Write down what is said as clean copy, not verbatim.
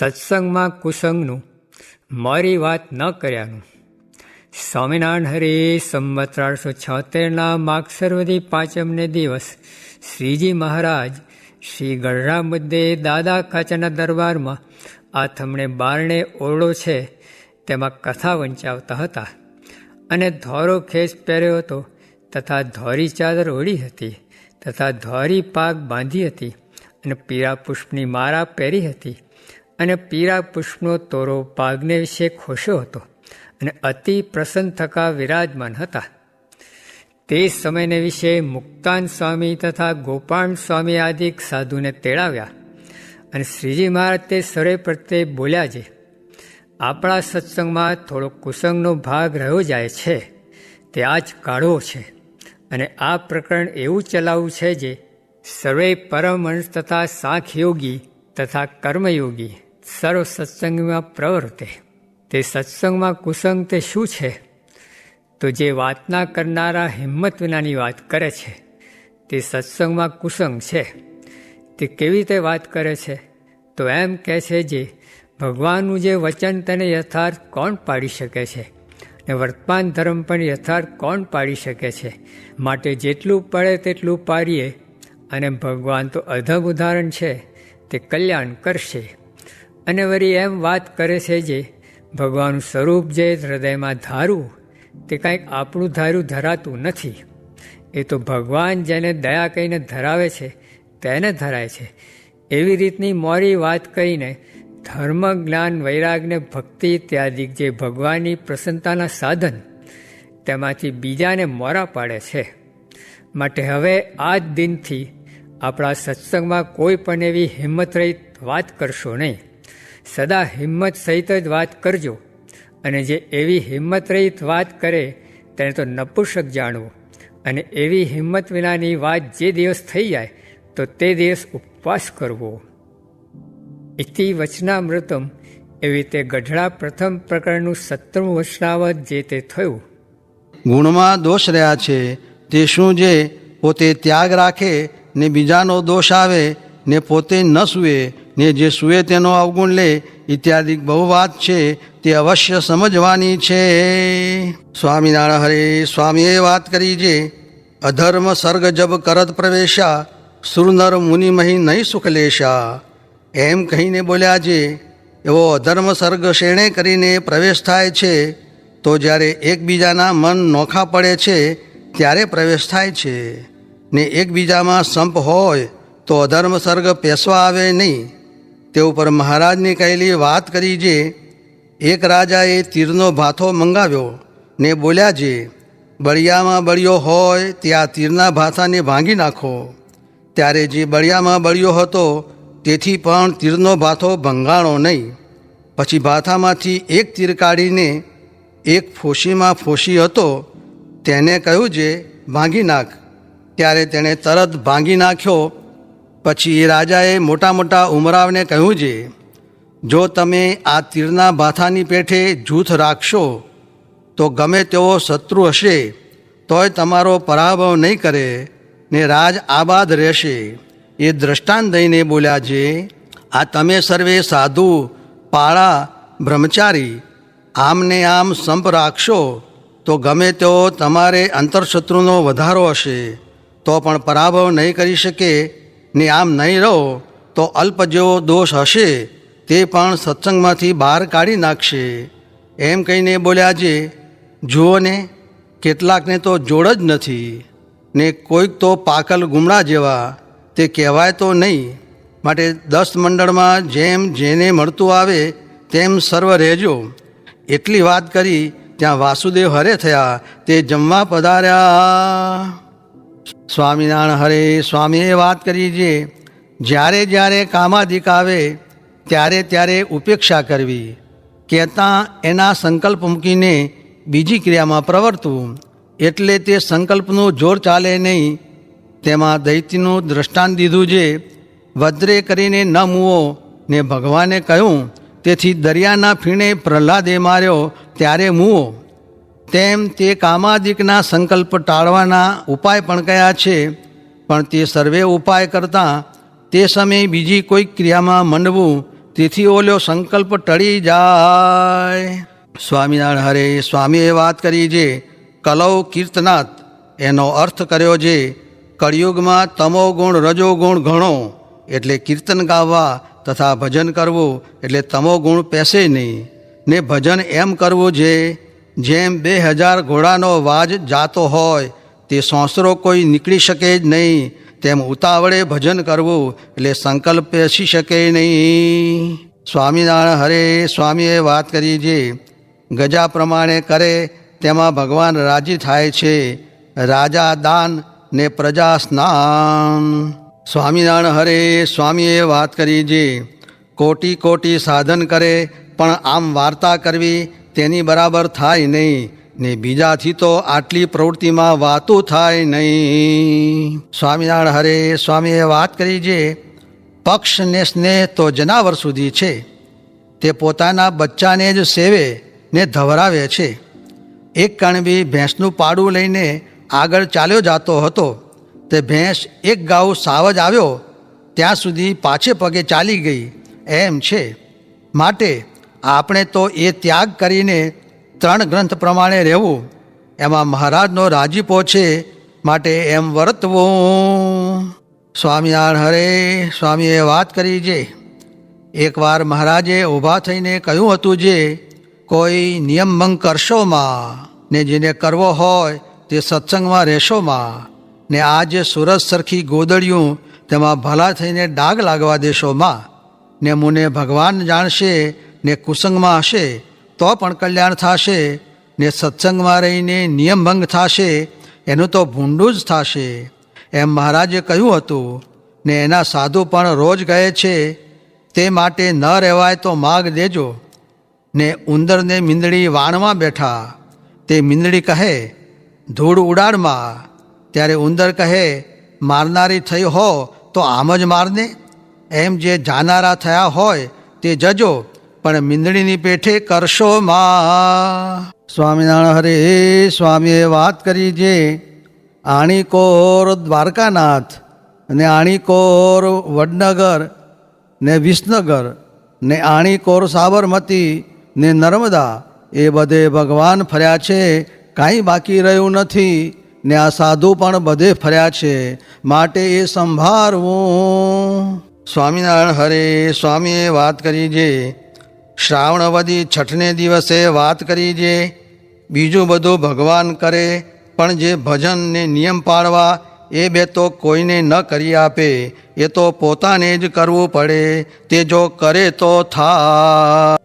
સત્સંગમાં કુસંગનું મારી વાત ન કર્યાનું. સ્વામિનારાયણ હરે સંવત 1876 માગસરવદી 5મને દિવસ શ્રીજી મહારાજ શ્રી ગઢડા મુદ્દે દાદા કાચાના દરબારમાં આથમણે બારણે ઓરડો છે તેમાં કથા વંચાવતા હતા અને ધોરો ખેસ પહેર્યો હતો તથા ધોરી ચાદર ઓઢી હતી તથા ધોરી પાગ બાંધી હતી અને પીળા પુષ્પની માળા પહેરી હતી અને પીળા પુષ્પનો તોરો પાગને વિશે ખોશ્યો હતો અને અતિ પ્રસન્ન થકા વિરાજમાન હતા. તે સમયને વિશે મુક્તાન સ્વામી તથા ગોપાલ સ્વામી આદિ સાધુને તેડાવ્યા અને શ્રીજી મહારાજ તે સર્વે પ્રત્યે બોલ્યા છે, આપણા સત્સંગમાં થોડો કુસંગનો ભાગ રહ્યો જાય છે તે આજ કાઢવો છે અને આ પ્રકરણ એવું ચલાવવું છે જે સર્વે પરમહંસ તથા સાંખ્યયોગી તથા કર્મયોગી સર્વ સત્સંગમાં પ્રવર્તે. તે સત્સંગમાં કુસંગ તે શું છે? તો જે વાતના કરનારા હિંમત વિનાની વાત કરે છે તે સત્સંગમાં કુસંગ છે. તે કેવી રીતે વાત કરે છે? તો એમ કહે છે જે ભગવાનનું જે વચન તેને યથાર્થ કોણ પાડી શકે છે અને વર્તમાન ધર્મ પણ યથાર્થ કોણ પાડી શકે છે? માટે જેટલું પડે તેટલું પાડીએ અને ભગવાન તો અધમ ઉદાહરણ છે, તે કલ્યાણ કરશે. અને વળી એમ વાત કરે છે જે ભગવાનનું સ્વરૂપ જે હૃદયમાં ધારવું તે કાંઈક આપણું ધાર્યું ધરાતું નથી. એ તો ભગવાન જેને દયા કહીને ધરાવે છે તેને ધરાય છે. એવી રીતની મોરી વાત કરીને ધર્મ, જ્ઞાન, વૈરાગ્ય, ભક્તિ ઇત્યાદિ જે ભગવાનની પ્રસન્નતાના સાધન તેમાંથી બીજાને મોરા પાડે છે. માટે હવે આ જ દિનથી આપણા સત્સંગમાં કોઈ પણ એવી હિંમત રહિત વાત કરશો નહીં. સદા હિંમત સહિત જ વાત કરજો. અને જે એવી હિંમત રહિત વાત કરે તેને તો નપુંસક જાણવું. અને એવી હિંમત વિનાની વાત જે દિવસ થઈ જાય તો તે દિવસ ઉપવાસ કરવો. ઇતિ વચનામૃતમ. એવી રીતે ગઢડા પ્રથમ પ્રકરણનું 17મું વચનાવત જે તે થયું. ગુણમાં દોષ રહ્યા છે તે શું? જે પોતે ત્યાગ રાખે ને બીજાનો દોષ આવે ને પોતે ન સૂવે ને જે સૂવે તેનો અવગુણ લે ઇત્યાદિ બહુ વાત છે તે અવશ્ય સમજવાની છે. સ્વામિનારાયણ હરે સ્વામીએ વાત કરી છે, અધર્મ સર્ગ જબ કરત પ્રવેશા સુરનર મુનિમહી નહીં સુખ લેશા. એમ કહીને બોલ્યા છે એવો અધર્મ સર્ગ શેણે કરીને પ્રવેશ થાય છે તો જ્યારે એકબીજાના મન નોખા પડે છે ત્યારે પ્રવેશ થાય છે ને એકબીજામાં સંપ હોય તો અધર્મ સર્ગ પેસવા આવે નહીં. તે ઉપર મહારાજની કહેલી વાત કરી છે. એક રાજાએ તીરનો ભાથો મંગાવ્યો ને બોલ્યા છે, બળિયામાં બળિયો હોય ત્યાં તીરના ભાથાને ભાંગી નાખો. ત્યારે જે બળિયામાં બળિયો હતો તેથી પણ તીરનો ભાથો ભંગાણો નહીં. પછી ભાથામાંથી એક તીર કાઢીને એક ફોશીમાં ફોશી હતો તેને કહ્યું છે, ભાંગી નાખ. ત્યારે તેણે તરત ભાંગી નાખ્યો. પછી એ રાજાએ મોટા મોટા ઉમરાવને કહ્યું છે, જો તમે આ તીરના ભાથાની પેઠે જૂથ રાખશો તો ગમે તેવો શત્રુ હશે તોય તમારો પરાભવ નહીં કરે ને રાજ આબાદ રહેશે. એ દ્રષ્ટાંત દઈને બોલ્યા છે, આ તમે સર્વે સાધુ, પાળા, બ્રહ્મચારી આમને આમ સંપ રાખશો તો ગમે તેવો તમારે અંતરશત્રુનો વધારો હશે તો પણ પરાભવ નહીં કરી શકે ને આમ નહીં રહો તો અલ્પ જેવો દોષ હશે તે પણ સત્સંગમાંથી બહાર કાઢી નાખશે. એમ કહીને બોલ્યા છે, જુઓ ને કેટલાકને તો જોડ જ નથી ને કોઈક તો પાકલ ગુમડા જેવા, તે કહેવાય તો નહીં. માટે 10 મંડળમાં જેમ જેને મળતું આવે તેમ સર્વ રહેજો. એટલી વાત કરી ત્યાં વાસુદેવ હરે થયા તે જમવા પધાર્યા. સ્વામિનારાયણ હરે સ્વામીએ વાત કરી છે, જ્યારે જ્યારે કામાદિક આવે ત્યારે ત્યારે ઉપેક્ષા કરવી, કહેતાં એના સંકલ્પ મૂકીને બીજી ક્રિયામાં પ્રવર્તવું. એટલે તે સંકલ્પનું જોર ચાલે નહીં. તેમાં દૈત્યનું દ્રષ્ટાંત દીધું છે, વજ્રે કરીને ન મૂવો ને ભગવાને કહ્યું તેથી દરિયાના ફીણે પ્રહલાદે માર્યો ત્યારે મૂવો. તેમ તે કામાદિકના સંકલ્પ ટાળવાના ઉપાય પણ કયા છે. પણ તે સર્વે ઉપાય કરતાં તે સમયે બીજી કોઈક ક્રિયામાં મંડવું તેથી ઓલ્યો સંકલ્પ ટળી જાય. સ્વામિનારાયણ હરે સ્વામીએ વાત કરી જે કલૌ કીર્તનાથ, એનો અર્થ કર્યો જે કળિયુગમાં તમો ગુણ રજો ગુણ ઘણો, એટલે કીર્તન ગાવા તથા ભજન કરવું એટલે તમો ગુણ પેસે નહીં. ને ભજન એમ કરવું જે જેમ 2000 ઘોડાનો વાજ જાતો હોય તે સોંસરો કોઈ નીકળી શકે જ નહીં, તેમ ઉતાવળે ભજન કરવું એટલે સંકલ્પ પેસી શકે નહીં. સ્વામિનારાયણ હરે સ્વામીએ વાત કરી જે ગજા પ્રમાણે કરે તેમાં ભગવાન રાજી થાય છે, રાજા દાન ને પ્રજા સ્નાન. સ્વામિનારાયણ હરે સ્વામીએ વાત કરી જે કોટી કોટી સાધન કરે પણ આમ વાર્તા કરવી તેની બરાબર થાય નહીં, ને બીજાથી તો આટલી પ્રવૃત્તિમાં વાતું થાય નહીં. સ્વામિનારાયણ હરે સ્વામીએ વાત કરી જે પક્ષ ને સ્નેહ તો જનાવર સુધી છે, તે પોતાના બચ્ચાને જ સેવે ને ધવરાવે છે. એક કણબી ભેંસનું પાડું લઈને આગળ ચાલ્યો જાતો હતો, તે ભેંસ એક ગાઉ સાવજ આવ્યો ત્યાં સુધી પાછે પગે ચાલી ગઈ એમ છે. માટે આપણે તો એ ત્યાગ કરીને 3 ગ્રંથ પ્રમાણે રહેવું, એમાં મહારાજનો રાજીપો છે, માટે એમ વર્તવું. સ્વામિનારાયણ હરે સ્વામીએ વાત કરી જે એકવાર મહારાજે ઊભા થઈને કહ્યું હતું જે કોઈ નિયમભંગ કરશોમાં, ને જેને કરવો હોય તે સત્સંગમાં રહેશોમાં, ને આ જે સુરજ સરખી ગોદડિયું તેમાં ભલા થઈને ડાઘ લાગવા દેશોમાં, ને મુને ભગવાન જાણશે ને કુસંગમાં હશે તો પણ કલ્યાણ થશે, ને સત્સંગમાં રહીને નિયમભંગ થશે એનું તો ભૂંડું જ થશે, એમ મહારાજે કહ્યું હતું. ને એના સાધુ પણ રોજ કહે છે, તે માટે ન રહેવાય તો માગ દેજો. ને ઉંદરને મીંદડી વાણમાં બેઠા, તે મીંદડી કહે ધૂળ ઉડાડમાં, ત્યારે ઉંદર કહે મારનારી થઈ હો તો આમ જ મારને. એમ જે જાનારા થયા હોય તે જજો, પણ મીંદડીની પેઠે કરશો માં. સ્વામિનારાયણ હરે સ્વામીએ વાત કરી જે આણીકોર દ્વારકાનાથ, ને આણીકોર વડનગર ને વિસનગર, ને આણીકોર સાબરમતી ને નર્મદા, એ બધે ભગવાન ફર્યા છે, કાંઈ બાકી રહ્યું નથી. ને આ સાધુ પણ બધે ફર્યા છે, માટે એ સંભાળવું. સ્વામિનારાયણ હરે સ્વામીએ વાત કરી જે શ્રાવણવદી છઠને દિવસે વાત કરી જે બીજું બધું ભગવાન કરે, પણ જે ભજન ને નિયમ પાળવા એ બે તો કોઈને ન કરી આપે, એ તો પોતાને જ કરવું પડે, તે જો કરે તો થાય.